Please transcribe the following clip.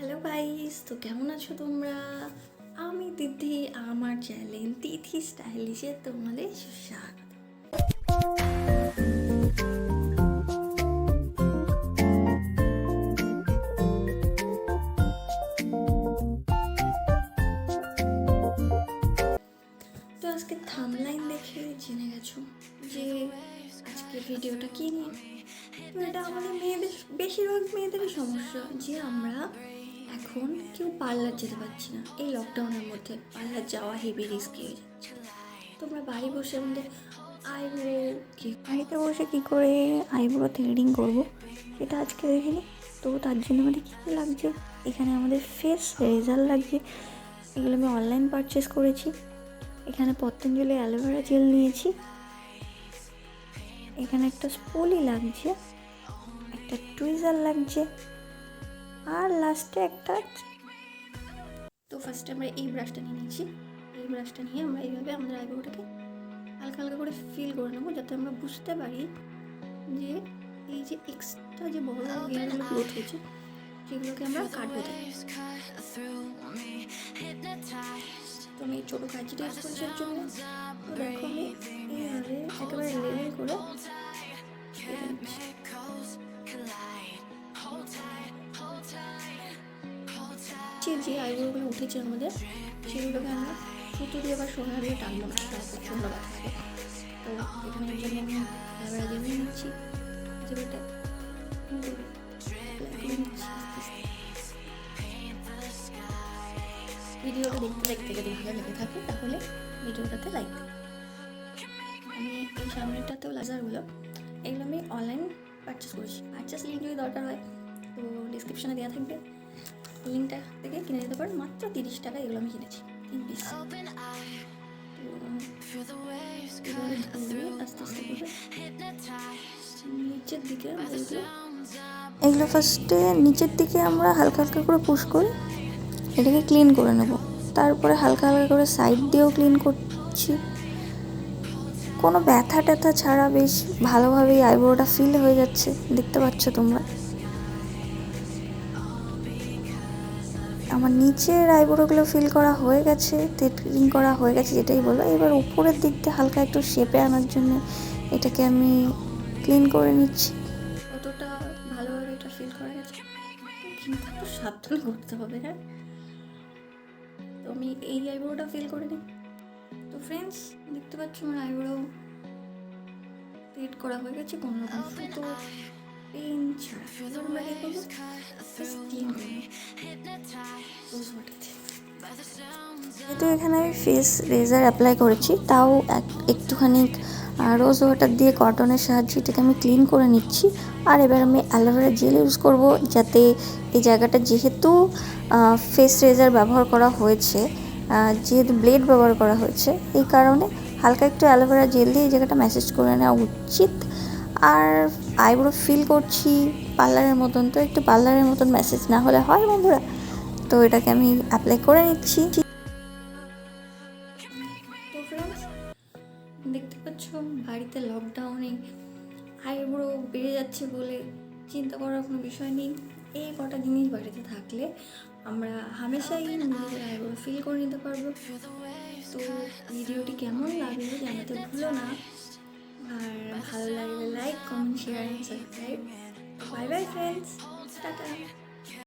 Hello guys, তো কেমন আছো তোমরা? আমি তিথি, আমার চ্যানেল তিথি স্টাইলিশে তোমাদের সুস্বাগত। তো আজকে থাম্বনেইল দেখে জেনে গেছো যে আজকে ভিডিওটা কি নিয়ে। তো এটা আমাদের বেশিরভাগ মেয়েদেরই সমস্যা যে আমরা এখন কেউ পার্লার যেতে পারছি না। এই লকডাউনের মধ্যে পার্লার যাওয়া হেভি রিস্কি হয়ে যাচ্ছে। তোমরা বাড়ি বসে আমাদের বাড়িতে বসে কী করে আইব্রো থ্রেডিং করবো সেটা আজকে দেখিনি। তো তার জন্য আমাদের কী কী লাগছে, এখানে আমাদের ফেস রেজাল্ট লাগছে, এগুলো আমি অনলাইন পারচেস করেছি। এখানে পতঞ্জলি অ্যালোভেরা জেল নিয়েছি, এখানে একটা স্পুলি লাগছে, একটা টুইজার লাগছে, আর লাস্টে একটা। তো ফার্স্টে আমরা এই ব্রাশটা নিয়ে নিচ্ছি। এই ব্রাশটা নিয়ে আমরা এইভাবে আমাদের আইব্রোটাকে হালকা হালকা করে ফিল করে নেবো, যাতে আমরা বুঝতে পারি যে এই যে এক্সট্রা যে বড় হেয়ারগুলো গ্রোথ হয়েছে সেগুলোকে আমরা কাটবো। তো আমি এই ছোটো কাঁচিটা ইউজ করছি এর জন্য। তো দেখো আমি এইভাবে একেবারে লেভেল করে কেটে নিচ্ছি। যে আইব্রোগুলো উঠেছে আমাদের সেগুলোকে আমরা সুতো দিয়ে বা সোনা দিয়ে টানবো না, সেটা প্রচণ্ড ব্যথা হবে। তো এখানে জন্য আমি অ্যালোভেরা জেল নিয়ে নিচ্ছি, যেটা ভিডিওটা দেখতে দেখতে যদি ভালো লেগে থাকে তাহলে ভিডিওটাতে লাইক দেবে। আমি এই সামনেটাতেও লাজারগুলো এগুলো আমি অনলাইন পারচেস করেছি। পারচেস লিঙ্ক যদি দরকার হয় তো ডিসক্রিপশানে দেওয়া থাকবে, লিঙ্কটা থেকে কিনে নিতে পারো। মাত্র 30 টাকা এগুলো আমি কিনেছি 3 পিস। আস্তে আস্তে করে নিচের দিকে এগুলো ফার্স্টে নিচের দিকে আমরা হালকা হালকা করে পুশ করে এটাকে ক্লিন করে নেব। তারপরে হালকা হালকা করে সাইড দিয়েও ক্লিন করছি। কোনো ব্যথা ট্যাথা ছাড়া বেশ ভালোভাবেই আইব্রোটা ফিল হয়ে যাচ্ছে, দেখতে পাচ্ছ তোমরা। আমার নিচের আইব্রোগুলো ফিল করা হয়ে গেছে, থ্রেডিং করা হয়ে গেছে যেটাই বলো। এবার উপরের দিক দিয়ে হালকা একটু শেপে আনার জন্য এটাকে আমি ক্লিন করে নিচ্ছি। কতটা ভালোভাবে এটা ফিল করা গেছে, কিন্তু একটু সাবধানে করতে হবে। হ্যাঁ, তো আমি এই আইব্রোটা ফিল করে নিই। তো ফ্রেন্ডস, দেখতে পাচ্ছ আমার আইব্রো থ্রেড করা হয়ে গেছে কোনো রকম সুতো পেন ছাড়া। এবার আমরা কী করবো, ক্লিন করবো রোজ ওয়াটারতে। যেহেতু এখানে আমি ফেস রেজার অ্যাপ্লাই করেছি, তাও একটুখানি রোজ ওয়াটার দিয়ে কটনের সাহায্যে এটাকে আমি ক্লিন করে নিচ্ছি। আর এবার আমি অ্যালোভেরা জেল ইউজ করব, যাতে এই জায়গাটা যেহেতু ফেস রেজার ব্যবহার করা হয়েছে, যেহেতু ব্লেড ব্যবহার করা হয়েছে, এই কারণে হালকা একটু অ্যালোভেরা জেল দিয়ে এই জায়গাটা ম্যাসেজ করে নেওয়া উচিত। আর আইব্রো ফিল করছি পার্লারের মতন, তো একটু পার্লারের মতন ম্যাসেজ না হলে হয় বন্ধুরা। তো এটাকে আমি অ্যাপ্লাই করে নিচ্ছি। তো ফ্রেন্ডস, দেখতে পাচ্ছ বাড়িতে লকডাউনে আইব্রো বেড়ে যাচ্ছে বলে চিন্তা করার কোনো বিষয় নেই। এই কটা জিনিস বাড়িতে থাকলে আমরা হামেশাই নিজেদের আইব্রো ফিল করে নিতে পারবো। তো ভিডিওটি কেমন লাগলো জানাতে ভুলো না, আর ভালো লাগলে like, comment, share and subscribe. Bye bye friends, tata.